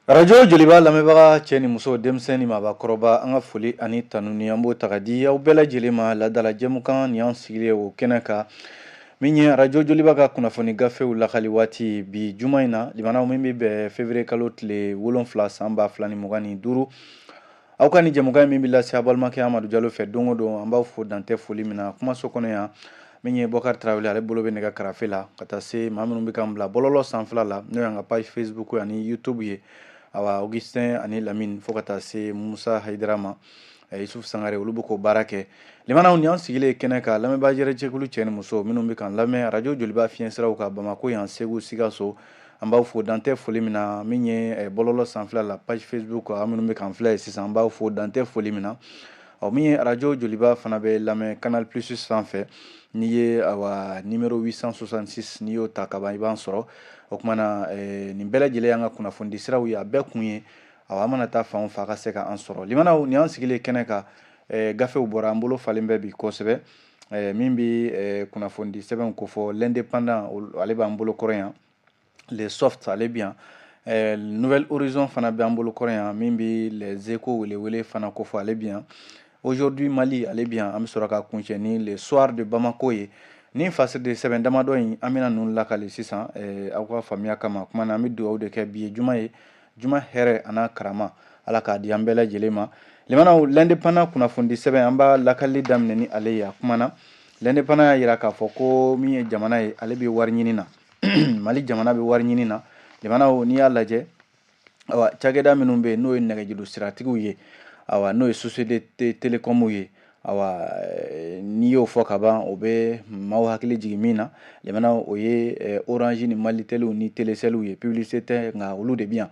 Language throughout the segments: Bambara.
Radio Joliba lamɛnbaga cɛ ni muso denmisɛnnin ni maabakɔrɔba an ka foli ani tanu ni an b'o ta ka di aw bɛɛ lajɛlen ma laadala jɛmukan ni an sigilen o kɛnɛ kan min ye Radio Joliba ka kunnafoni gafew lakali waati bi juma in na limanaw min bɛ bɛn février kalo tile 7 san 2025 aw ka ni jɛmukan min bɛ lase a balimakɛ Amadu Jalo fɛ don o don an b'aw fo dantɛ foli min na kumaso kɔnɔ yan min ye Bɔkari Tarawele ale bolo bɛ nɛgɛ karafe la ka taa se maa minnu bɛ k'an bila bɔlɔlɔ sanfɛla la n'o y'an ka page Facebook ye ani YouTube ye awa Augustin ani Lamine fo ka taa se Musa Hayidara ma Yusuf Sangare olu bɛ k'o baara kɛ limanaw ni an sigilen kɛnɛ kan lamɛnbaa jɛkulu cɛ ni muso minnu bɛ k'an lamɛn radio Joliba fiɲɛ siraw kan Bamako yan Segu Sikaso an b'aw fo dantɛ foli min na min ye bɔlɔlɔ sanfɛla la page Facebook an minnu bɛ k'an filɛ ye sisan an b'aw fo dantɛ foli min na min ye radio Joliba fana bɛ lamɛn Canal Plus sanfɛ n'i ye awa numéro 866 n'i y'o ta kaban i b'an sɔrɔ o kumana nin bɛɛ lajɛlen y'an ka kunnafoni siraw ye a bɛɛ kun ye an mana taa fan o fan a ka se ka an sɔrɔ limanaw ni an sigilen kɛnɛ kan gafew bɔra an bolo falen bɛ bi kosɛbɛ min bɛ kunnafoni sɛbɛnw ko fɔ l'indépendant ale b'an bolo kɔrɔ yan les soft ale bɛ yan Nouvelle Horizon fana bɛ an bolo kɔrɔ yan min bɛ les échos welewele fana ko fɔ ale bɛ yan Aujourd'hui Mali ale bɛ yan an bɛ sɔrɔ ka kuncɛ ni le soir de Bamako ye ni fasiri de sɛbɛn damadɔ in an bɛna ninnu lakali sisan aw ka faamuya kama kuma na an bɛ dugawu de kɛ bi ye juma hɛrɛ an'a karama ala k'a di an bɛɛ lajɛlen ma limanaw l'indépendant kunnafoni sɛbɛn an b'a lakali daminɛ ni ale ye a kuma na l'indépendant y'a jira k'a fɔ ko min ye jamana ye ale bɛ wari ɲini na Mali jamana bɛ wari ɲini na limanaw n'i y'a lajɛ awa cakɛda minnu bɛ yen n'o ye nɛgɛjuru siratigiw ye awa n'o ye société télécom ye awa n'i y'o fɔ ka ban o bɛ maaw hakili jigin min na limanaw o ye Orange ni Malitel ni Telecel ye publicité nka olu de bɛ yan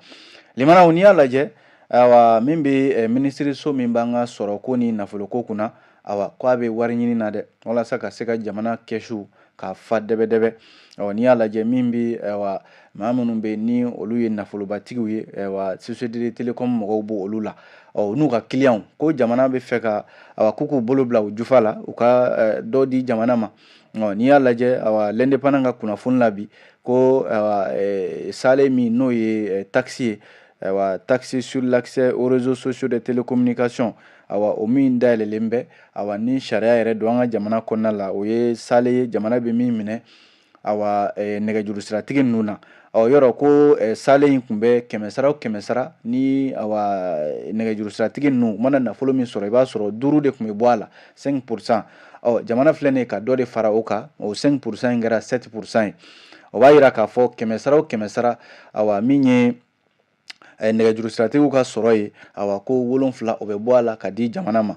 limanaw n'i y'a lajɛ awa min bɛ minisiriso min b'an ka sɔrɔ ko ni nafoloko kunna awa k'a bɛ wari ɲini na dɛ walasa ka se ka jamana kɛsu ka fa dɛbɛdɛbɛ n'i y'a lajɛ min bɛ maa minnu bɛ ni olu ye nafolobatigiw ye société télécom mɔgɔw b'o olu la n'u ka client ko jamana bɛ fɛ ka k'u k'u bolo bila u jufa la u ka dɔ di jamana ma n'i y'a lajɛ l'indépendant ka kunnafoni la bi ko sale min n'o ye taxe ye taxe sur l'accès aux réseaux sociaux de télécommunication o min dayɛlɛlen bɛ ni sariya yɛrɛ don an ka jamana kɔnɔna la o ye sale ye jamana bɛ min minɛ nɛgɛjuru siratigi ninnu na yɔrɔ ko sale in tun bɛ 100 ni nɛgɛjuru siratigi ninnu mana nafolo min sɔrɔ i b'a sɔrɔ 5 de tun bɛ bɔ a la 5% jamana filɛ nin ye ka dɔ de fara o kan o 5% in kɛra 7% ye o b'a jira k'a fɔ 100 min ye nɛgɛjuru siratigiw ka sɔrɔ ye ko 7 o bɛ bɔ a la ka di jamana ma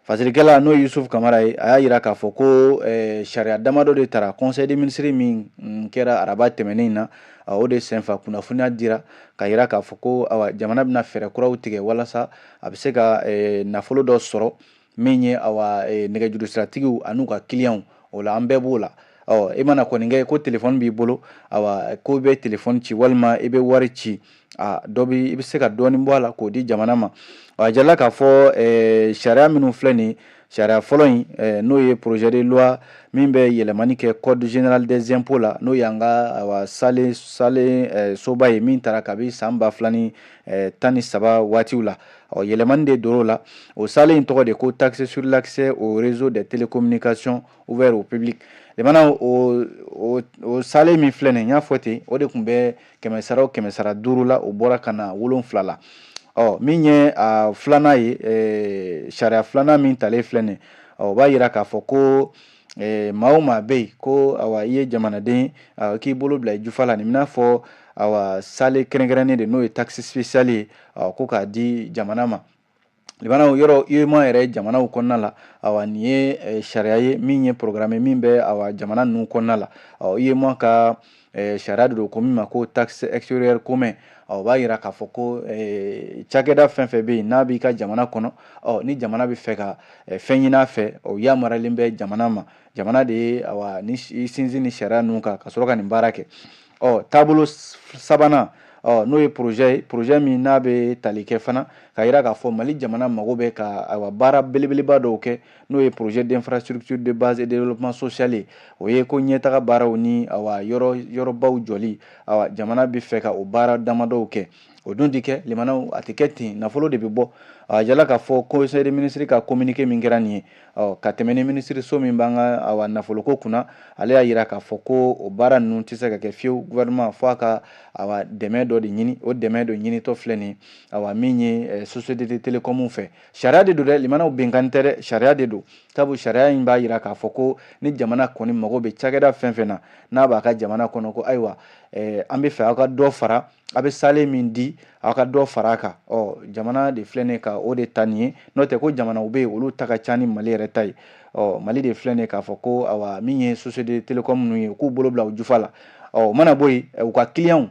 fasirikɛla n'o ye Yusuf Kamara ye a y'a jira k'a fɔ ko sariya damadɔ de tara conseil des ministres min kɛra araba tɛmɛnen in na o de senfɛ kunnafoniya dira ka jira k'a fɔ ko jamana bɛna fɛɛrɛ kuraw tigɛ walasa a bɛ se ka nafolo dɔ sɔrɔ min ye nɛgɛjuru siratigiw an'u ka client o la an bɛɛ b'o la e mana kɔni kɛ ko téléphone b'i bolo ko i bɛ téléphone ci walima i bɛ wari ci i bɛ se ka dɔɔnin bɔ a la k'o di jamana ma a jala k'a fɔ sariya minnu filɛ nin sariya fɔlɔ in n'o ye projet de loi min bɛ yɛlɛmani kɛ code général des impôts la n'o y'an ka salen soba ye min taara kabi san 2013 waatiw la yɛlɛmani de dor'o la o salen in tɔgɔ de ko taxe sur l'accès aux réseaux de télécommunications ouvert au public limanaw o salen min filɛ nin n y'a fɔ ten o de tun bɛ 100 la o bɔra ka na 7 la min ye filanan ye sariya filanan min talen filɛ nin o b'a jira k'a fɔ ko maa o maa bɛ yen ko i ye jamanaden k'i bolo bila i jufa la nin bɛna fɔ sale kɛrɛnkɛrɛnnen de n'o ye taxe spéciale ye ko k'a di jamana ma limanaw yɔrɔ UEMOA yɛrɛ jamanaw kɔnɔna la nin ye sariya ye min ye programme min bɛ jamana ninnu kɔnɔna la UEMOA ka sariya de don ko min ma ko taxe extérieure commun o b'a jira k'a fɔ ko cakɛda fɛn fɛn bɛ yen n'a b'i ka jamana kɔnɔ ni jamana bɛ fɛ ka fɛn ɲini a fɛ o yamaruyalen bɛ jamana ma jamana de ye ni sinsin ni sariya ninnu kan ka sɔrɔ ka nin baara kɛ taabolo sabanan n'o ye projet min n'a bɛ tali kɛ fana ka jira k'a fɔ Mali jamana mago bɛ ka baara belebeleba dɔw kɛ n'o ye projet d'infrastructure de base et développement social ye o ye ko ɲɛtaga baaraw ni yɔrɔbaw jɔli jamana bɛ fɛ ka o baara damadɔw kɛ o dun tɛ kɛ limanaw a tɛ kɛ ten nafolo de bɛ bɔ jala k'a fɔ conseil des ministres ka communiqué min kɛra nin ye ka tɛmɛ ni ministre so min b'an ka nafoloko kunna ale y'a yira k'a fɔ ko o baara ninnu tɛ se ka kɛ fiyewu gouvernement fo a ka dɛmɛ dɔ de ɲini o dɛmɛ dɔ ɲinitɔ filɛ nin ye min ye société de télécom fɛ sariya de don dɛ limanaw bɛnkan tɛ dɛ sariya de don sabu sariya in b'a yira k'a fɔ ko ni jamana kɔni mago bɛ cakɛda fɛn fɛn na n'a b'a ka jamana kɔnɔ ko ayiwa an bɛ fɛ aw ka dɔ fara a bɛ salen min di aw ka dɔ fara a kan jamana de filɛ nin ka o de ta nin ye n'o tɛ ko jamanaw bɛ yen olu ta ka ca ni Mali yɛrɛ ta ye Mali de filɛ nin k'a fɔ ko min ye société de télécom ninnu ye u k'u bolo bila u jufa la o mana bɔ yen u ka client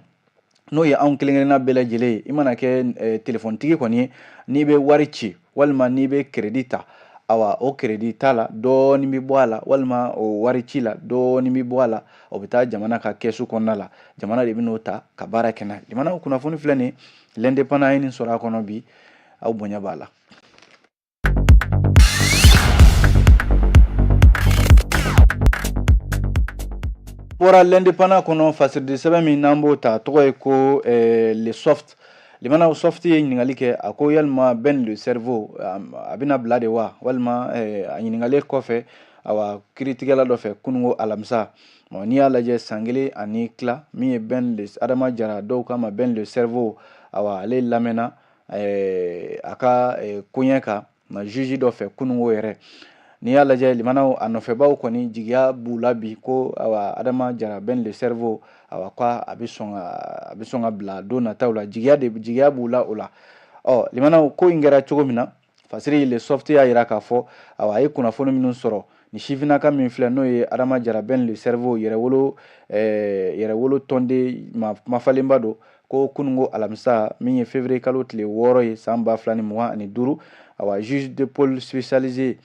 n'o ye anw kelen-kelenna bɛɛ lajɛlen ye i mana kɛ téléphone-tigi kɔni ye n'i bɛ wari ci walima n'i bɛ crédit ta o crédit ta la dɔɔni bɛ bɔ a la walima o wari ci la dɔɔni bɛ bɔ a la o bɛ taa jamana ka kɛsu kɔnɔna la jamana de bɛ n'o ta ka baara kɛ n'a ye jamana kunnafoni filɛ nin ye l'indépendant ye nin sɔrɔ a kɔnɔ bi aw bonya b'a la. Bɔra l'indépendant kɔnɔ fasiridi sɛbɛn min n'an b'o ta tɔgɔ ye ko le soft limanaw soft ye ɲininkali kɛ a ko yalima Ben le cerveau a bɛna bila de wa walima a ɲininkali kɔfɛ kiiritigɛla dɔ fɛ kununko alamisa n'i y'a lajɛ san 1 ani tila min ye Adama Jara dɔw k'a ma Ben le cerveau ale lamɛnna a ka koɲɛ kan juge dɔ fɛ kununko yɛrɛ n'i y'a lajɛ limanaw a nɔfɛbaw kɔni jigiya b'u la bi ko Adama Jara Ben le cerveau k'a a bɛ sɔn ka bila don nataw la jigiya b'u la o la limanaw ko in kɛra cogo min na fasiri le soft y'a yira k'a fɔ a ye kunnafoni minnu sɔrɔ ni sifinnaka min filɛ n'o ye Adama Jara Ben le cerveau yɛrɛwolo tɔnden mafalenba don ko kununko alamisa min ye février kalo tile 6 ye san 2025 juge de pôle spécialisé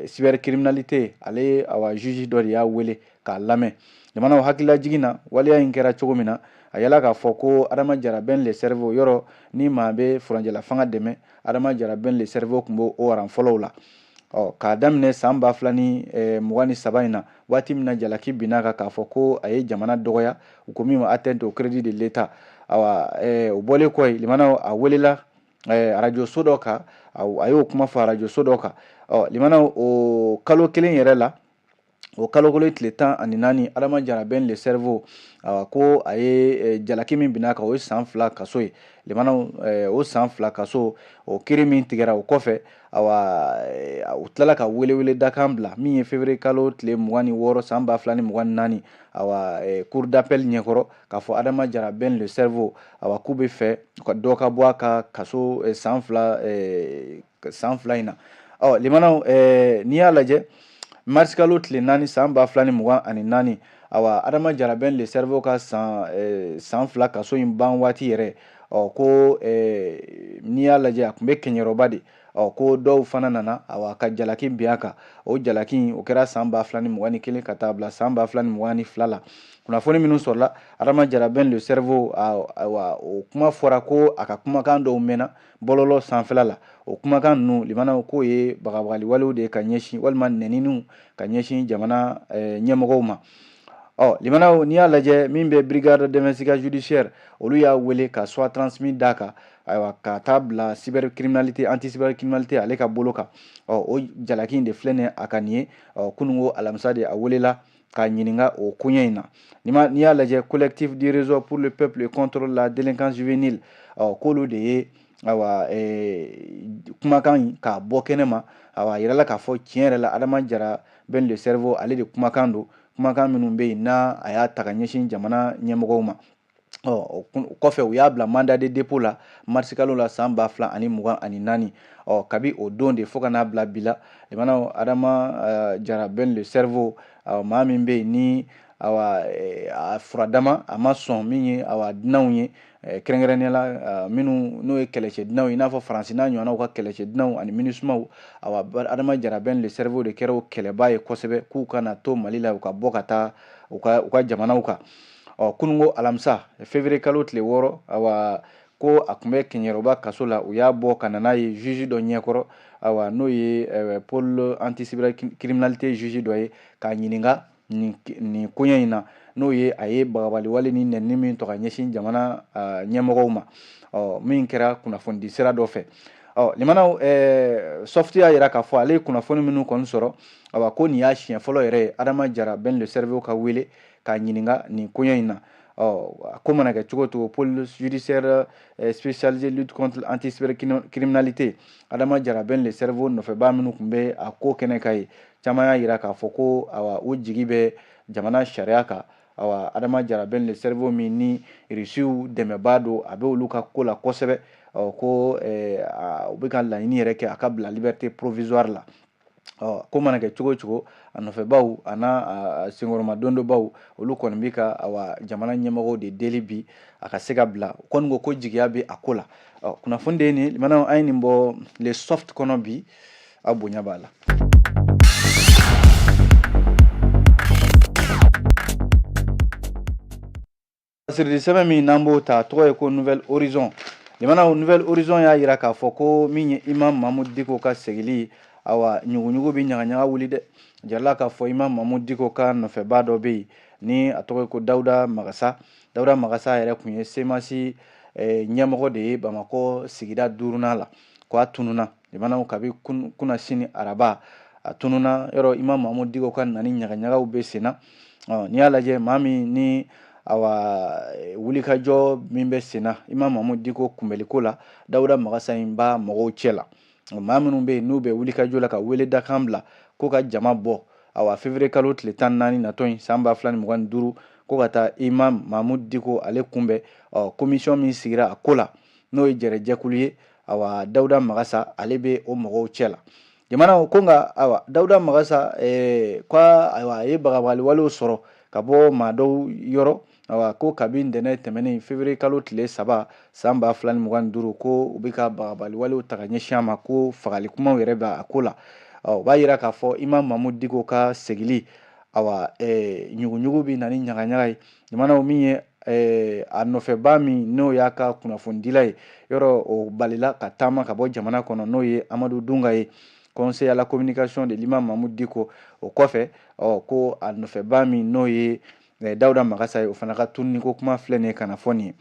cybercriminalité ale juge dɔ de y'a wele k'a lamɛn jamanaw hakilila jigin na waleya in kɛra cogo min na a yala k'a fɔ ko Adama Jara Ben le cerveau yɔrɔ ni maa bɛ furanjɛla fanga dɛmɛ Adama Jara Ben le cerveau tun b'o waran fɔlɔw la k'a daminɛ san 2023 in na waati min na jalaki binna kan k'a fɔ ko a ye jamana dɔgɔya u ko min ma atteinte au crédit de l'État o bɔlen kɔ yen limanaw a welela radio so dɔ kan a y'o kuma fɔ radio so dɔ kan limanaw o kalo kelen yɛrɛ la o kalo kelen tile 14 Adama Jara Ben le cerveau ko a ye jalaki min binna kan o ye san 2 kaso ye limanaw o san 2 kaso o kiiri min tigɛra o kɔfɛ u tilala ka welewele dakan bila min ye février kalo tile 26 san 2024 cour d'appel ɲɛkɔrɔ k'a fɔ Adama Jara Ben le cerveau k'u bɛ fɛ dɔ ka bɔ a ka kaso san 2 in na limanaw n'i y'a lajɛ mars kalo tile 4 san 2024 Adama Jara Ben le cerveau ka san 2 kaso in ban waati yɛrɛ ko n'i y'a lajɛ a tun bɛ kɛɲɛrɔba de ko dɔw fana nana ka jalaki bin a kan o jalaki o kɛra san 2021 ka taa bila san 2022 la kunnafoni minnu sɔrɔla Adama Jara Ben le cerveau o kuma fɔra ko a ka kumakan dɔw mɛnna bɔlɔlɔ sanfɛla la o kumakan ninnu limanaw k'o ye bagabagali walew de ka ɲɛsin walima nɛniniw ka ɲɛsin jamana ɲɛmɔgɔw ma limanaw n'i y'a lajɛ min bɛ brigade d'investigation judiciaire olu y'a wele ka soit transmis d'a kan ka taa bila cybercriminalité anti cybercriminalité ale ka bolo kan o jalaki in de filɛ nin ye a ka nin ye kununko alamisa de a welela k'a ɲininka o koɲɛ in na n'i y'a lajɛ collectif du réseau pour le peuple et contre la délinquance juvénile k'olu de ye kumakan in k'a bɔ kɛnɛ ma a yirala k'a fɔ tiɲɛ yɛrɛ la Adama Jara Ben le cerveau ale de kumakan don kumakan minnu bɛ yen n'a a y'a ta ka ɲɛsin jamana ɲɛmɔgɔw ma o kɔfɛ u y'a bila mandat de dépôt la mars kalo la san 2024 kabi o don de fo ka n'a bila bi la limanaw Adama Jara Ben le cerveau maa min bɛ yen ni a furadama a ma sɔn min ye dunanw ye kɛrɛnkɛrɛnnenya la minnu n'o ye kɛlɛcɛ dunanw i n'a fɔ Faransi n'a ɲɔgɔnnaw ka kɛlɛcɛ dunanw ani MINUSMA Adama Jara Ben le cerveau de kɛra o kɛlɛba ye kosɛbɛ k'u kana to Mali la u ka bɔ ka taa u ka jamanaw kan kununko alamisa février kalo tile 6 ko a tun bɛ kɛɲɛrɔba kaso la u y'a bɔ ka na n'a ye juge dɔ ɲɛkɔrɔ n'o ye pôle anti cybercriminalité juge dɔ ye k'a ɲininka nin koɲɛ in na n'o ye a ye bagabali wale ni nɛni min tɔ ka ɲɛsin jamana ɲɛmɔgɔw ma min kɛra kunnafoni sira dɔ fɛ limanaw Soft y'a yira k'a fɔ ale ye kunnafoni minnu kɔni sɔrɔ ko nin y'a siɲɛ fɔlɔ yɛrɛ ye Adama Jara Ben le Cerveau ka wele k'a ɲininka nin koɲɛ in na ko mana kɛ cogo cogo police judiciaire spécialisée lutte contre anti-cybercriminalité Adama Jara Ben le Cerveau nɔfɛbaa minnu tun bɛ a ko kɛnɛ ka ye caman y'a yira k'a fɔ ko u jigi bɛ jamana sariya kan Adama Jara Ben le Cerveau min ni Rusiw dɛmɛbaa don a bɛ olu ka ko la kosɛbɛ ko u bɛ ka laɲini yɛrɛ kɛ a ka bila liberté provisoire la ko mana kɛ cogo cogo a nɔfɛbaw a n'a senkɔrɔma dondobaw olu kɔni bɛ ka jamana ɲɛmɔgɔw de deli bi a ka se ka bila u kɔni ko jigiya bɛ a ko la kunnafoni de ye nin limanaw an ye nin bɔ le soft kɔnɔ bi aw bonya b'a la. Siridi sɛbɛn min n'an b'o ta tɔgɔ ye ko Nouvelle Horizon limanaw Nouvelle Horizon y'a yira k'a fɔ ko min ye Imam Mahmud Dicko ka segili ɲuguɲugu bɛ ɲagaɲaga wuli dɛ jarala k'a fɔ Imam Mahmud Dicko ka nɔfɛbaa dɔ bɛ yen ni a tɔgɔ ye ko Dawuda Magasa yɛrɛ tun ye CEMAS ɲɛmɔgɔ de ye Bamakɔ sigida 5nan la ko a tununa limanaw kabi kunna sini araba a tununa yɔrɔ Imam Mahmud Dicko ka nani ɲagaɲagaw bɛ sen na n'i y'a lajɛ maa min ni wulikajɔ min bɛ sen na Imam Mahmud Dicko kunbɛliko la Dawuda Magasa in b'a mɔgɔw cɛ la maa minnu bɛ yen n'u bɛ wulikajɔ la ka wele dakan bila ko ka jama bɔ février kalo tile 14 natɔ in san 2025 ko ka taa Imam Mahmud Dicko ale kunbɛ commission min sigira a ko la n'o ye jɛrɛjɛkulu ye Dawuda Magasa ale bɛ o mɔgɔw cɛ la jamana ko nka Dawuda Magasa ko a ye bagabali walew sɔrɔ ka bɔ maa dɔw yɔrɔ ko kabi ntɛnɛn tɛmɛnen février kalo tile 3 san 2025 ko u bɛ ka bagabali walew ta ka ɲɛsin a ma ko fagali kumaw yɛrɛ b'a ko la u b'a yira k'a fɔ Imam Mahmud Dicko ka segili ɲuguɲugu bɛ na ni ɲagaɲaga ye jamanaw min ye a nɔfɛbaa min n'o y'a ka kunnafonidila ye yɔrɔ o balila ka taama ka bɔ jamana kɔnɔ n'o ye Amadu Dunga ye conseiller à la communication de l'Imam Mahmud Dicko o kɔfɛ ko a nɔfɛbaa min n'o ye Dawuda Magasa ye o fana ka tununi ko kuma filɛ nin ye kana fɔ nin ye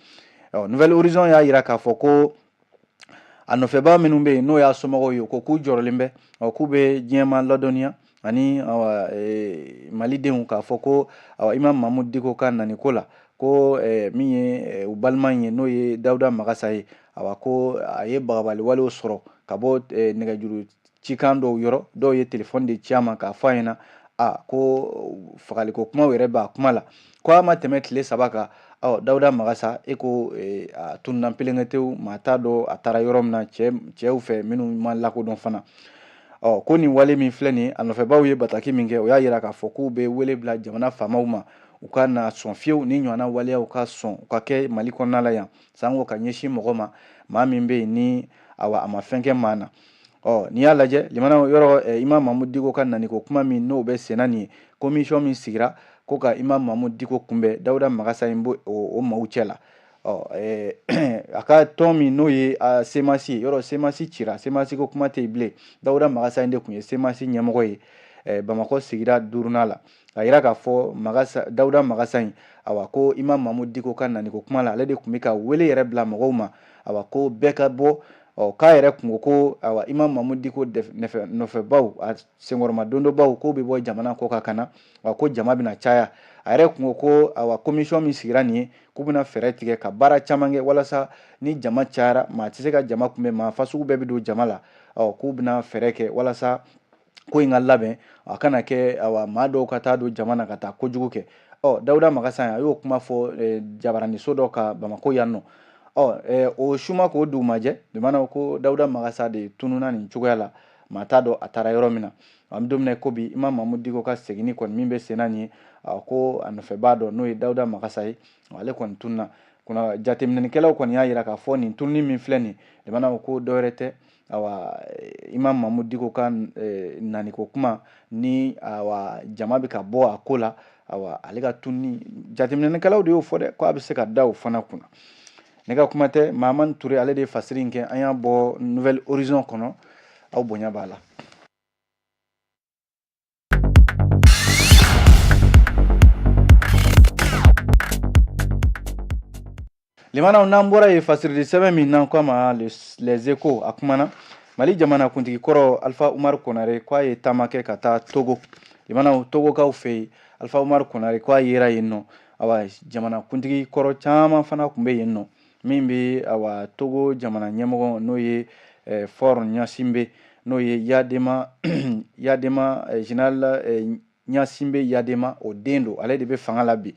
Nouvelle Horizon y'a yira k'a fɔ ko a nɔfɛbaa minnu bɛ yen n'o y'a somɔgɔw ye ko k'u jɔrɔlen bɛ k'u bɛ diɲɛma ladɔnniya ani malidenw k'a fɔ ko Imam Mahmud Dicko ka nani ko la ko min ye u balima in ye n'o ye Dawuda Magasa ye ko a ye bagabali walew sɔrɔ ka bɔ nɛgɛjuru cikan dɔw yɔrɔ dɔw ye téléphone de ci a ma k'a fɔ a ɲɛna ko fagaliko kumaw yɛrɛ b'a kuma la ko a ma tɛmɛ tile 3 kan Dawuda Magasa ko a tununna pelenkɛtew maa t'a dɔn a taara yɔrɔ min na cɛw fɛ minnu ma lakodɔn fana ko nin wale min filɛ nin a nɔfɛbaw ye bataki min kɛ o y'a yira k'a fɔ k'u bɛ wele bila jamana faamaw ma u ka na sɔn fiyewu ni ɲɔgɔnna waleyaw ka sɔn u ka kɛ Mali kɔnɔna la yan sanko ka ɲɛsin mɔgɔ ma maa min bɛ yen ni a ma fɛn kɛ maa na n'i y'a lajɛ limanaw yɔrɔ Imam Mahmud Dicko ka nani ko kuma min n'o bɛ senna nin ye commission min sigira ko ka Imam Mahmud Dicko kunbɛ Dawuda Magasa in bɔ o maaw cɛ la a ka tɔn min n'o ye CEMAS ye yɔrɔ CEMAS cira CEMAS ko kuma tɛ yen bilen Dawuda Magasa in de tun ye CEMAS ɲɛmɔgɔ ye Bamakɔ sigida 5nan la a yira k'a fɔ Dawuda Magasa in ko Imam Mahmud Dicko ka nani ko kuma la ale de tun bɛ ka wele yɛrɛ bila mɔgɔw ma ko bɛɛ ka bɔ k'a yɛrɛ kun ko Imam Mahmud Dicko nɔfɛbaw a senkɔrɔma dondobaw k'o bɛ bɔ jamana kɔ kan ka na ko jama bɛna caya a yɛrɛ kun ko commission min sigira nin ye k'u bɛna fɛɛrɛ tigɛ ka baara caman kɛ walasa ni jama cayara maa tɛ se ka jama kunbɛn maa fasugu bɛɛ bɛ don jama la k'u bɛna fɛɛrɛ kɛ walasa ko in ka labɛn a kana kɛ maa dɔw ka taa don jama na ka taa kojugu kɛ Dawuda Magasa a y'o kuma fɔ jabaraniso dɔ ka Bamakɔ yan nɔ o suma k'o dugu majɛ limanaw ko Dawuda Magasa de tununa nin cogoya la maa t'a dɔn a taara yɔrɔ min na an bɛ don min na ko bi Imam Mahmud Dicko ka segini kɔni min bɛ senna nin ye ko a nɔfɛbaa dɔ n'o ye Dawuda Magasa ye ale kɔni tununa jateminɛlikɛlaw kɔni y'a yira k'a fɔ nin tununi min filɛ nin limanaw ko dɔwɛrɛ tɛ Imam Mahmud Dicko ka nani ko kuma ni jama bɛ ka bɔ a ko la ale ka tununi jateminɛlikɛlaw de y'o fɔ dɛ ko a bɛ se ka da o fana kunna ne ka kuma tɛ Mahamani Ture ale de ye fasiri in kɛ an y'a bɔ Nouvelle Horizon kɔnɔ aw bonya b'a la. limana n'an bɔra ye fasirili sɛbɛn min n'an ko ma les échos a kumana Mali jamana kuntigi kɔrɔ Alpha Umar Konare k'a ye taama kɛ ka taa Togo limana Togokaw fɛ yen Alpha Umar Konare k'a yera yen nɔ awa jamana kuntigi kɔrɔ caman fana tun bɛ yen nɔ min bɛ awa Togo jamana ɲɛmɔgɔ n'o ye Faure Gnassingbé n'o ye Yadema général Gnassingbé Yadema o den don ale de bɛ fanga la bi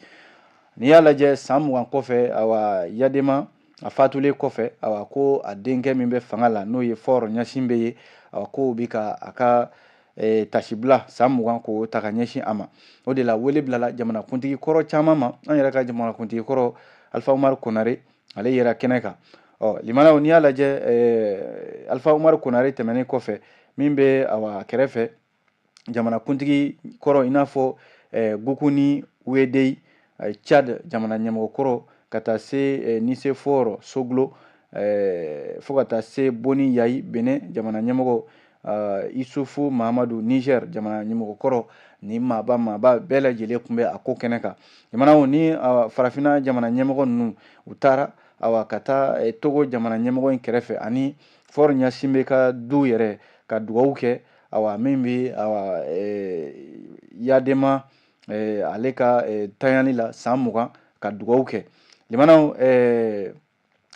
n'i y'a lajɛ san 20 kɔfɛ awa Yadema a fatulen kɔfɛ awa ko a denkɛ min bɛ fanga la n'o ye Faure Gnassingbé ye awa ko bɛ ka a ka tasibila san 20 k'o ta ka ɲɛsin a ma o de la wele bilala jamana kuntigi kɔrɔ caman ma an yɛrɛ ka jamana kuntigi kɔrɔ Alpha Umar Konare ale yera kɛnɛ kan limanaw n'i y'a lajɛ Alpha Umar Konare tɛmɛnen kɔfɛ min bɛ awa kɛrɛfɛ jamana kuntigi kɔrɔ i n'a fɔ Gukuni Uedeyi Tchad jamana ɲɛmɔgɔ kɔrɔ ka taa se Nicéphore Soglo fo ka taa se Boni Yayi Benin jamana ɲɛmɔgɔ Isufu Mahamadu Niger jamana ɲɛmɔgɔ kɔrɔ ni maaba bɛɛ lajɛlen tun bɛ a ko kɛnɛ kan jamanaw ni farafinna jamana ɲɛmɔgɔ ninnu u taara awa ka taa Togo jamana ɲɛmɔgɔ in kɛrɛfɛ ani Faure Gnassingbé ka du yɛrɛ ka dugawu kɛ awa min bɛ awa Yadema ale ka tayani la san 20 ka dugawu kɛ limanaw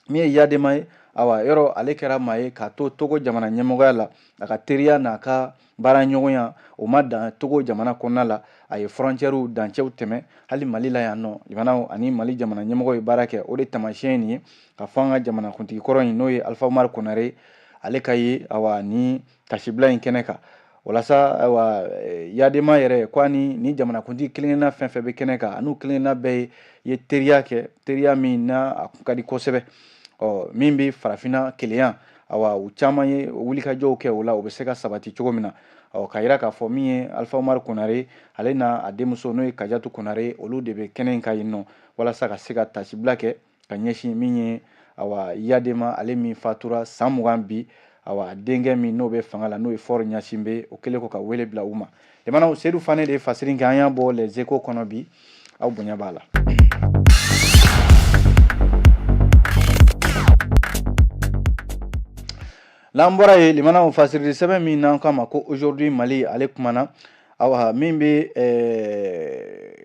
min ye Yadema ye awa yɔrɔ ale kɛra maa ye k'a to Togo jamana ɲɛmɔgɔya la a ka teriya n'a ka baara ɲɔgɔnya o ma dan Togo jamana kɔnɔna la a ye frontières dancɛw tɛmɛ hali Mali la yan nɔ limanaw ani Mali jamana ɲɛmɔgɔ ye baara kɛ o de taamasiyɛn nin ye ka fɔ an ka jamana kuntigi kɔrɔ in n'o ye Alpha Umar Konare ale ka ye awa ni tasibila in kɛnɛ kan walasa awa Yadema yɛrɛ ko ni jamana kuntigi kelen-kelenna fɛn fɛn bɛ kɛnɛ kan an'u kelen-kelenna bɛɛ ye teriya kɛ teriya min n'a a kun ka di kosɛbɛ min bɛ farafinna kelenya awa u caman ye wulikajɔw kɛ o la o bɛ se ka sabati cogo min na ka yira k'a fɔ min ye Alpha Umar Konare ale n'a a denmuso n'o ye Kajatu Konare olu de bɛ kɛnɛ in kan yen nɔ walasa ka se ka tasibila kɛ ka ɲɛsin min ye awa Yadema ale min fatura san 20 bi awa denkɛ min n'o bɛ fanga la n'o ye Faure Gnassingbé o kɛlen ko ka wele bila u ma limanaw Seydou Fane de ye fasiri kɛ an y'a bɔ les échos kɔnɔ bi aw bonya b'a la. N'an bɔra ye limanaw fasirili sɛbɛn min n'an k'a ma ko aujourd'hui Mali ale kumana awa min bɛ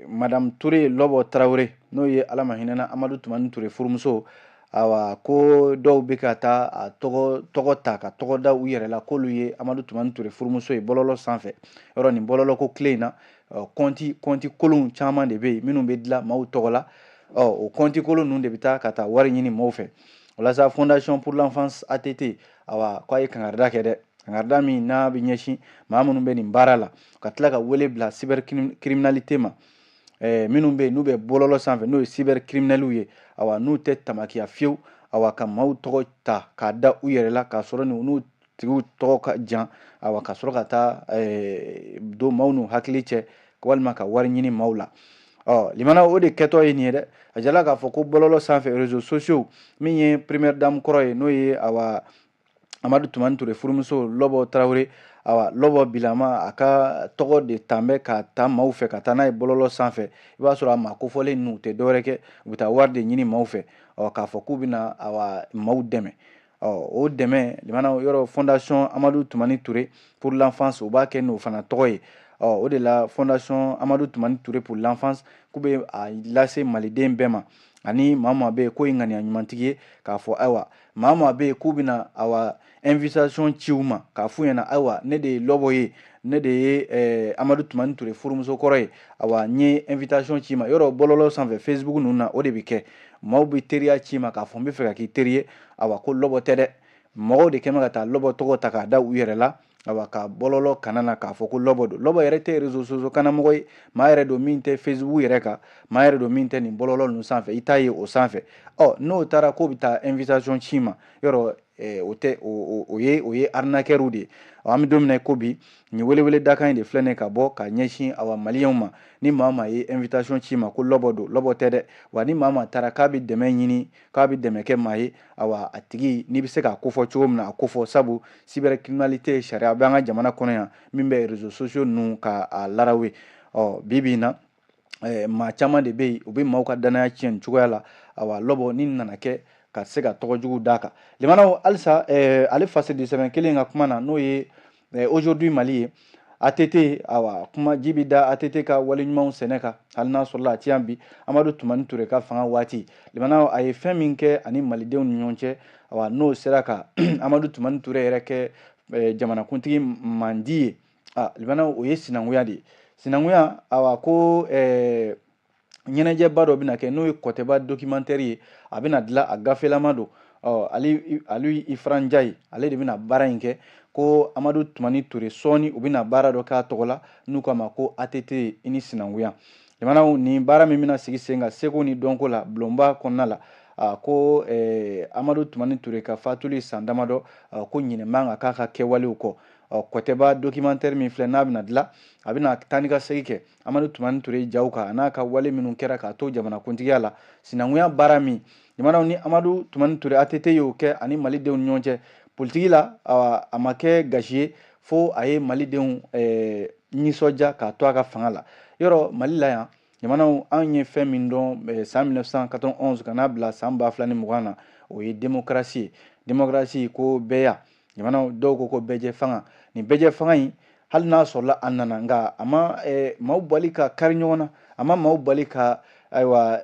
Madame Touré Lɔbɔ Tarawele n'o ye Ala ma hinɛna Amadu Tumani Touré furumuso awa ko dɔw bɛ ka taa a tɔgɔ ta ka tɔgɔ da u yɛrɛ la k'olu ye Amadu Tumani Touré furumuso ye bɔlɔlɔ sanfɛ yɔrɔ nin bɔlɔlɔ ko tile in na compte kolonw caman de bɛ yen minnu bɛ dilan maaw tɔgɔ la o compte kolon ninnu de bɛ taa ka taa wari ɲini maaw fɛ walasa Fondation pour l'enfance ATT awa k'a ye kangarida kɛ dɛ kangarida min n'a bɛ ɲɛsin maa minnu bɛ nin baara la ka tila ka wele bila cybercriminalité ma minnu bɛ yen n'u bɛ bɔlɔlɔ sanfɛ n'o ye cybercriminels ye awa n'u tɛ tamakiya fiyewu awa ka maaw tɔgɔ ta k'a da u yɛrɛ la k'a sɔrɔ n'u tigiw tɔgɔ ka jan awa ka sɔrɔ ka taa don maaw n'u hakili cɛ walima ka wari ɲini maaw la limana o de kɛtɔ ye nin ye dɛ a jala k'a fɔ ko bɔlɔlɔ sanfɛ réseaux sociaux min ye première dame kɔrɔ ye n'o ye awa Amadu Tumani Touré furumuso Lɔbɔ Tarawele awa Lɔbɔ bilama a ka tɔgɔ de tan bɛ ka taa maaw fɛ ka taa n'a ye bɔlɔlɔ sanfɛ i b'a sɔrɔ a maa kofɔlen ninnu u tɛ dɔwɛrɛ kɛ u bɛ taa wari de ɲini maaw fɛ k'a fɔ k'u bɛna awa maaw dɛmɛ o dɛmɛ limana yɔrɔ Fondation Amadu Tumani Touré pour l'enfance u b'a kɛ n'o fana tɔgɔ ye o de la Fondation Amadu Tumani Touré pour l'enfance k'u bɛ a lase maliden bɛɛ ma ani maa maa bɛ yen k'o ye ŋaniya ɲumantigi ye k'a fɔ ayiwa maa maa bɛ yen k'u bɛna awa invitation ci u ma k'a f'u ɲɛna ayiwa ne de ye Lɔbɔ ye ne de ye Amadu Tumani Touré furumuso kɔrɔ ye awa n ye invitation ci ma yɔrɔ bɔlɔlɔ sanfɛ Facebook ninnu na o de bɛ kɛ maaw bɛ teriya ci ma k'a fɔ n bɛ fɛ ka k'i teri ye awa ko Lɔbɔ tɛ dɛ mɔgɔw de kɛn bɛ ka taa Lɔbɔ tɔgɔ ta k'a da u yɛrɛ la awa ka bɔlɔlɔ kana na k'a fɔ ko Lɔbɔ don Lɔbɔ yɛrɛ tɛ réseaux sociaux kanamɔgɔ ye maa yɛrɛ don min tɛ Facebook yɛrɛ kan maa yɛrɛ don min tɛ nin bɔlɔlɔ ninnu sanfɛ i t'a ye o sanfɛ n'o taara k'o bɛ taa invitation ci ma yɔrɔ o tɛ o ye arnaqueur de ye an bɛ don min na ko bi nin welewele dakan in de filɛ nin ye ka bɔ ka ɲɛsin awa maliyɛnw ma ni maa maa ye invitation ci ma ko Lɔbɔ don Lɔbɔ tɛ dɛ wa ni maa maa taara k'a bɛ dɛmɛ ɲini k'a bɛ dɛmɛ kɛ maa ye awa a tigi n'i bɛ se k'a kofɔ cogo min na a kofɔ sabu cybercriminalité sariya bɛ an ka jamana kɔnɔ yan min bɛ réseaux sociaux ninnu k'a larawe bi in na maa caman de bɛ yen u bɛ maaw ka danaya tiɲɛ nin cogoya la awa lobo ni nana kɛ ka se ka tɔgɔ jugu d'a kan limanaw halisa ale fasidi sɛbɛn kelen ka kuma na n'o ye aujourd'hui Mali ye ATT awa kuma jibi da ATT ka waleɲumanw sɛnɛ kan hali n'a sɔrɔla a ti yan bi Amadu Tumani Ture ka fanga waati limanaw a ye fɛn min kɛ ani malidenw ni ɲɔgɔn cɛ awa n'o sera ka Amadu Tumani Ture yɛrɛ kɛ jamanakuntigi mandi ye limanaw o ye sinankuya de ye sinankuya awa ko ɲɛnajɛba dɔ bɛna kɛ n'o ye kɔtɛba documentaire ye a bɛna dilan a gafelama don Ali Ifran Ndiaye ale de bɛna baara in kɛ ko Amadu Tumani Ture sɔɔni u bɛna baara dɔ k'a tɔgɔ la n'u k'a ma ko ATT i ni sinankuya limanaw ni baara min bɛna sigi sen kan seko ni dɔnko la bulonba kɔnɔna la ko Amadu Tumani Ture ka fatuli san damadɔ ko ɲinɛ man ka k'a ka kɛwalew kɔ kɔtɛba documentaire min filɛ n'a bɛna dilan a bɛna taa ni ka segin kɛ Amadu Tumani Ture jaw kan a n'a ka wale minnu kɛra k'a to jamanakuntigiya la sinankuya baara min limanaw ni Amadu Tumani Ture ATT y'o kɛ ani malidenw ni ɲɔgɔn cɛ politiki la a ma kɛ gasi ye fo a ye malidenw nisɔndiya k'a to a ka fanga la yɔrɔ Mali la yan limanaw an ye fɛn min dɔn san 1991 ka n'a bila san 2020 na o ye démocratie ko bɛɛ yan limanaw dɔw ko bɛɛjɛ fanga ni bɛɛjɛ fanga in hali n'a sɔrɔla a nana nka a ma maaw bali ka kari ɲɔgɔn na a ma maaw bali ka ayiwa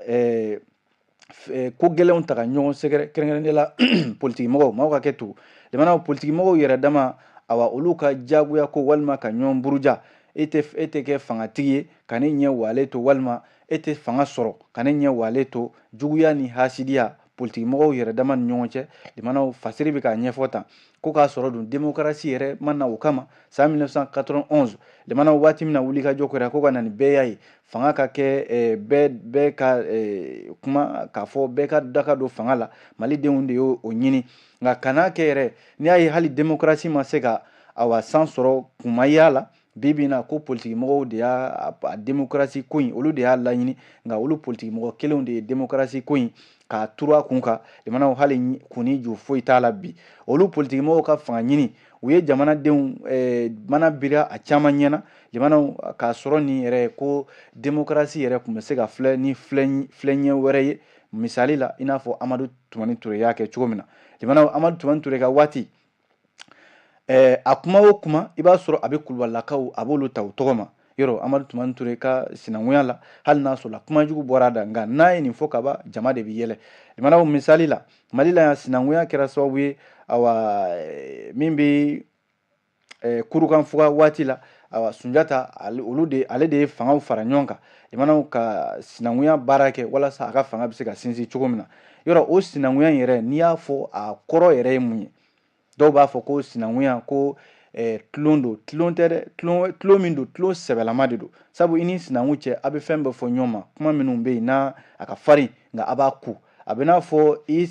ko gɛlɛnw ta ka ɲɔgɔn sɛgɛrɛ kɛrɛnkɛrɛnnen la politiki mɔgɔw maaw ka kɛ to limanaw politiki mɔgɔw yɛrɛ dama awa olu ka jagoya ko walima ka ɲɔgɔn buruja e tɛ kɛ fangatigi ye ka ne ɲɛ wale to walima e tɛ fanga sɔrɔ ka ne ɲɛ wale to juguya ni hasidiya politiki mɔgɔw yɛrɛ dama ni ɲɔgɔn cɛ limanaw fasiri bɛ k'a ɲɛfɔ tan ko k'a sɔrɔ dun démocratie yɛrɛ ma na o kama san 1991 limanaw waati min na wuli ka jɔ kɛra ko ka na ni bɛɛ y'a ye fanga ka kɛ bɛɛ ka kuma k'a fɔ bɛɛ ka daka don fanga la malidenw de y'o ɲini nka kan'a kɛ yɛrɛ n'i y'a ye hali démocratie ma se ka awa san sɔrɔ kumaya la bibi na ko politiki mɔgɔw de y'a démocratie ko in olu de y'a laɲini nka olu politiki mɔgɔ kelenw de ye démocratie ko in k'a turu a kun kan limanaw hali kuni ju foyi t'a la bi olu politiki mɔgɔw ka fanga ɲini u ye jamanadenw mana bira a caman ɲɛna limanaw k'a sɔrɔ nin yɛrɛ ko démocratie yɛrɛ tun bɛ se ka filɛ ni filɛɲɛ wɛrɛ ye misali la i n'a fɔ Amadu Tumani Ture y'a kɛ cogo min na limanaw Amadu Tumani Ture ka waati a kuma o kuma i b'a sɔrɔ a bɛ kulubalilakaw a b'olu ta u tɔgɔ ma yɔrɔ Amadu Tumani Ture ka sinankuya la hali n'a sɔrɔ kuma jugu bɔra a da nka n'a ye nin fɔ ka ban jama de bɛ yɛlɛ limanaw misali la Mali la yan sinankuya kɛra sababu ye awa min bɛ kurukanfuga waati la awa Sunjata ale de ye fangaw fara ɲɔgɔn kan limanaw ka sinankuya baara kɛ walasa a ka fanga bɛ se ka sinsin cogo min na yɔrɔ o sinankuya in yɛrɛ n'i y'a fɔ a kɔrɔ yɛrɛ ye mun ye dɔw b'a fɔ ko sinankuya ko tulon don tulon tɛ dɛ tulon min don tulon sɛbɛlama de don sabu i ni sinankun cɛ a bɛ fɛn bɛɛ fɔ ɲɔgɔn ma kuma minnu bɛ yen n'a a ka farin nka a b'a ku a bɛ n'a fɔ i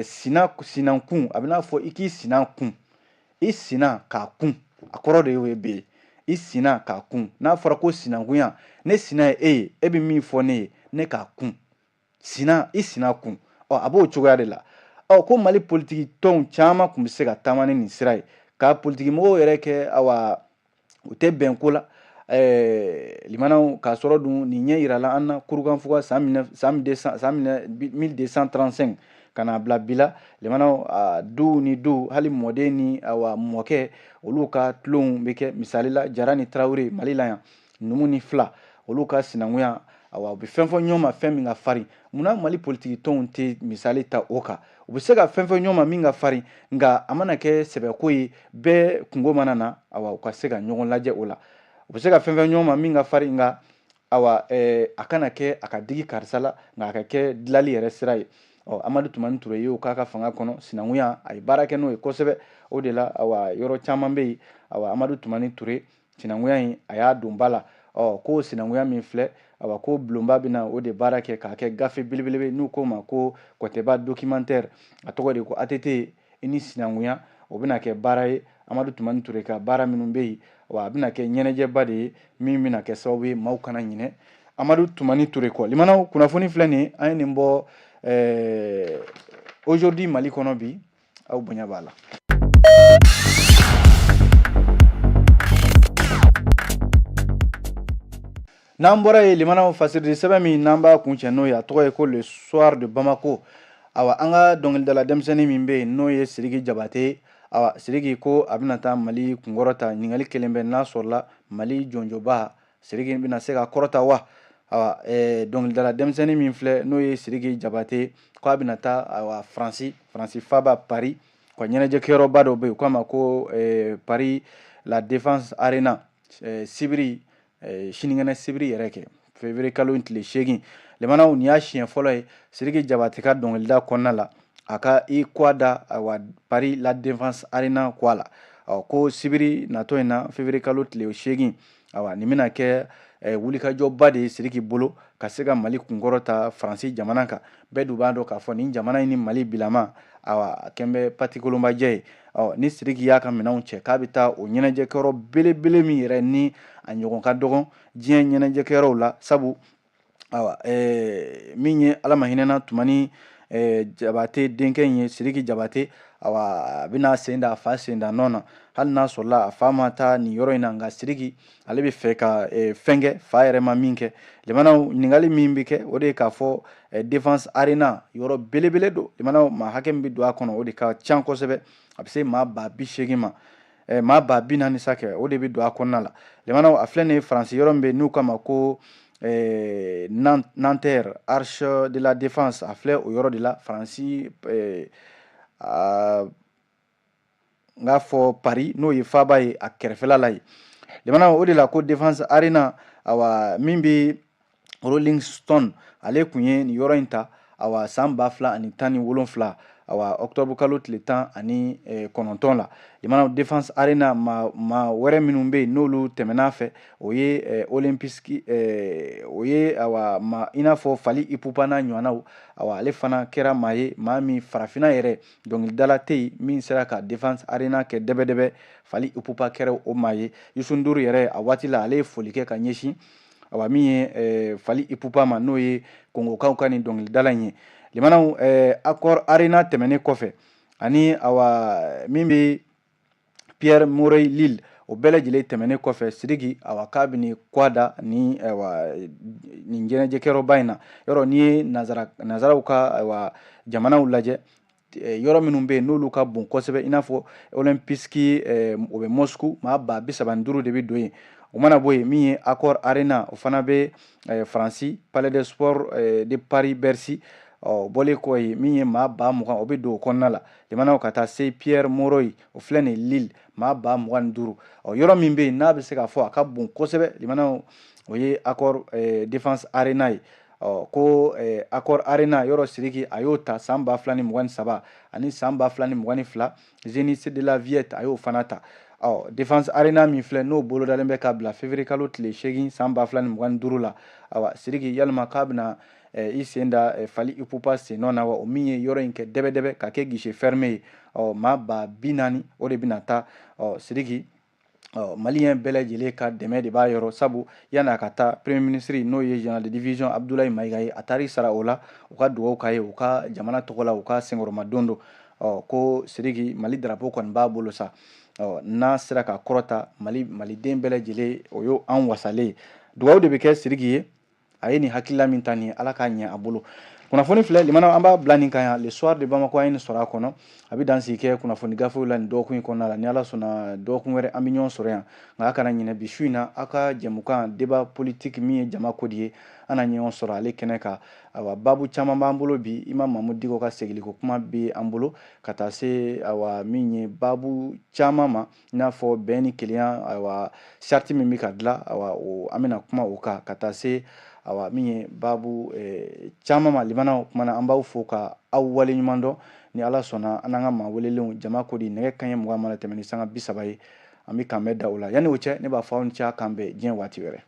sinankun a bɛ n'a fɔ i k'i sinan kun i sina k'a kun a kɔrɔ de y'o ye bɛ i sina k'a kun n'a fɔra ko sinankunya ne sina ye e ye e bɛ min fɔ ne ye ne k'a kun i sina kun a b'o cogoya de la ko Mali politiki tɔnw caman tun bɛ se ka taama ni nin sira ye ka politiki mɔgɔw yɛrɛ kɛ awa u tɛ bɛn ko la limanaw k'a sɔrɔ dun nin ɲɛ yirala an na kurukanfuga san 1235 ka n'a bila bi la limanaw du ni du hali mɔden ni awa mɔkɛ olu ka tulonw bɛ kɛ misali la Jara ni Tarawele Mali la yan numu ni fila olu ka sinankuya awa u bɛ fɛn fɔ ɲɔgɔn ma fɛn min ka farin munna Mali politiki tɔnw tɛ misali ta o kan u bɛ se ka fɛn fɔ ɲɔgɔn ma min ka farin nka a mana kɛ sɛbɛko ye bɛɛ kungo mana na awa u ka se ka ɲɔgɔn lajɛ o la u bɛ se ka fɛn fɔ ɲɔgɔn ma min ka farin nka awa a kana kɛ a ka digi karisa la nka a ka kɛ dilanli yɛrɛ sira ye Amadu Tumani Ture y'o k'a ka fanga kɔnɔ sinankuya a ye baara kɛ n'o ye kosɛbɛ o de la awa yɔrɔ caman bɛ yen awa Amadu Tumani Ture sinankuya in a y'a don ba la ko sinankuya min filɛ awa ko bulonba bɛna o de baara kɛ k'a kɛ gafe belebele n'u k'o ma ko kɔtɛba documentaire a tɔgɔ de ko ATT i ni sinankuya o bɛna kɛ baara ye Amadu Tumani Ture ka baara minnu bɛ yen wa a bɛna kɛ ɲɛnajɛba de ye min bɛna kɛ sababu ye maaw kana ɲinɛ Amadu Tumani Ture kɔ limanaw kunnafoni filɛ nin ye an ye nin bɔ aujourd'hui Mali kɔnɔ bi aw bonya b'a la. n'an bɔra ye limanaw fasirili sɛbɛn min n'an b'a kuncɛ n'o ye a tɔgɔ ye ko le soir de Bamako. Awa an ka dɔnkilidala denmisɛnnin min bɛ yen n'o ye Sidiki Jabate. Awa Sidiki ko a bɛna taa Mali kunkɔrɔta, ɲininkali kelen bɛ n'a sɔrɔla Mali jɔnjɔba Sidiki bɛna se ka kɔrɔta wa. Awa dɔnkilidala denmisɛnnin min filɛ n'o ye Sidiki Jabate ko a bɛna taa awa Faransi faba Paris ka ɲɛnajɛkɛyɔrɔba dɔ bɛ yen, k'a ma ko Paris la Défense Arena, sibiri sinikɛnɛ sibiri yɛrɛ kɛ février kalo tile 8. lemanaw nin y'a siɲɛ fɔlɔ ye Sidiki Jabate ka dɔnkilida kɔnɔna la a ka i kɔ da awa Paris la Défense Arena kɔ a la. Ko sibiri natɔ in na février kalo tile 8 awa nin bɛna kɛ wulikajɔba de ye Sidiki bolo ka se ka Mali kunkɔrɔta Faransi jamana kan. Bɛɛ dun b'a dɔn k'a fɔ nin jamana in ni Mali bilama awa kɛn bɛ patikolonbajɛ ye. Ni Sidiki y'a ka minɛnw cɛ k'a bɛ taa o ɲɛnajɛkɛyɔrɔ belebele min yɛrɛ ni a ɲɔgɔn ka dɔgɔn diɲɛ ɲɛnajɛkɛyɔrɔw la, sabu awa min ye Ala ma hinɛna Tumani Jabate denkɛ in ye Sidiki Jabate. Awa a bɛna sen da a fa sen da nɔ na, hali n'a sɔrɔla a fa ma taa nin yɔrɔ in na, nka Sidiki ale bɛ fɛ ka fɛn kɛ fa yɛrɛ ma min kɛ. limanaw ɲininkali min bɛ kɛ o de ye k'a fɔ Défense Arena yɔrɔ belebele don, limanaw maa hakɛ min bɛ don a kɔnɔ o de ka ca kosɛbɛ, a bɛ se maa 80,000 ma, maa 40,000 sa kɛ o de bɛ don a kɔnɔna la. limanaw a filɛ nin ye Faransi yɔrɔ min bɛ n'u k'a ma ko Nanterre Arche de la Défense, a filɛ o yɔrɔ de la Faransi n k'a fɔ Paris n'o ye faba ye a kɛrɛfɛla la ye. limanaw o de la ko Défense Arena awa min bɛ Rolling Stone ale kun ye nin yɔrɔ in ta awa san 2017 awa octobre kalo tile 19 la. limanaw Défense Arena maa wɛrɛ minnu bɛ yen n'olu tɛmɛn'a fɛ o ye Olympique o ye awa maa i n'a fɔ Fali Ipupa n'a ɲɔgɔnnaw. awa ale fana kɛra maa ye maa min farafinna yɛrɛ dɔnkilidala tɛ yen min sera ka Défense Arena kɛ dɛbɛdɛbɛ. Fali Ipupa kɛra o maa ye. Youssou Ndour yɛrɛ a waati la ale ye foli kɛ ka ɲɛsin awa min ye Fali Ipupa ma n'o ye Kongokaw ka nin dɔnkilidala in ye. limanaw Accor Arena tɛmɛnen kɔfɛ ani awa min bɛ Pierre Morey Lille o bɛɛ lajɛlen tɛmɛnen kɔfɛ Sidiki awa k'a bɛ nin kɔ da ni nin ɲɛnajɛkɛyɔrɔba in na. Yɔrɔ n'i ye nazaraw ka awa jamanaw lajɛ yɔrɔ minnu bɛ yen n'olu ka bon kosɛbɛ i n'a fɔ Olympique o bɛ Moscou maa 35 de bɛ don yen. o mana bɔ yen min ye Accor Arena o fana bɛ Faransi Palais des Sports de Paris Bercy bɔlen kɔ yen min ye maa 20,000 o bɛ don o kɔnɔna la. limanaw ka taa se Pierre Morey o filɛ nin Lille maa 25,000 yɔrɔ min bɛ yen n'a bɛ se k'a fɔ a ka bon kosɛbɛ limanaw o ye Accor Défense Arena ye. Ko Accor Arena yɔrɔ Sidiki a y'o ta san 2023 ani san 2022 Zénith de la Viette a y'o fana ta. Défense Arena min filɛ n'o bolodalen bɛ ka bila février kalo tile 8 san 2025 la. awa Sidiki yalima k'a bɛna i sen da Fali Ipupa sen nɔ na wa, o min ye yɔrɔ in kɛ dɛbɛdɛbɛ ka kɛ guichet fermé ye. maa 40,000 o de bɛna taa Sidiki maliyɛn bɛɛ lajɛlen ka dɛmɛ de b'a yɔrɔ, sabu yanni a ka taa premier ministre n'o ye général de division Abdoulaye Mayiga ye a taar'i sara o la u ka dugawu k'a ye u ka jamana tɔgɔ la u ka senkɔrɔmadon don. Ko Sidiki Mali drapeau kɔni b'a bolo sa. N'a sera ka kɔrɔta maliden bɛɛ lajɛlen o y'o an wasalen ye. dugawu de bɛ kɛ Sidiki ye a ye nin hakilila min ta nin ye Ala k'a ɲɛ a bolo. kunnafoni filɛ limanaw an b'a bila nin kan yan le soir de Bamako an ye nin sɔrɔ a kɔnɔ a bɛ dan sigi kɛ kunnafoni gafew la nin dɔgɔkun in kɔnɔna la ni Ala sɔnna dɔgɔkun wɛrɛ an bɛ ɲɔgɔn sɔrɔ yan nka a kana ɲinɛ bi su in na aw ka jɛmukan débat politique min ye jama ko de ye an na ɲɔgɔn sɔrɔ ale kɛnɛ kan. awa baabu caman b'an bolo bi Imam Mamudu Diko ka segiliko kuma bɛ an bolo ka taa se awa min ye baabu caman ma i n'a fɔ bɛn ni kelenya awa charte min bɛ ka dilan awa an bɛna kuma o kan ka taa se awa min ye baabu caman ma. limanaw kumana an b'aw fo ka aw waleɲuman dɔn ni Ala sɔnna an n'an ka maa welelenw jama ko di nɛgɛ kanɲɛ 20 mana tɛmɛ ni sanga 30 ye an bɛ kan bɛn da o la. yanni o cɛ ne b'a fɔ aw ni ce a kan bɛn diɲɛ waati wɛrɛ.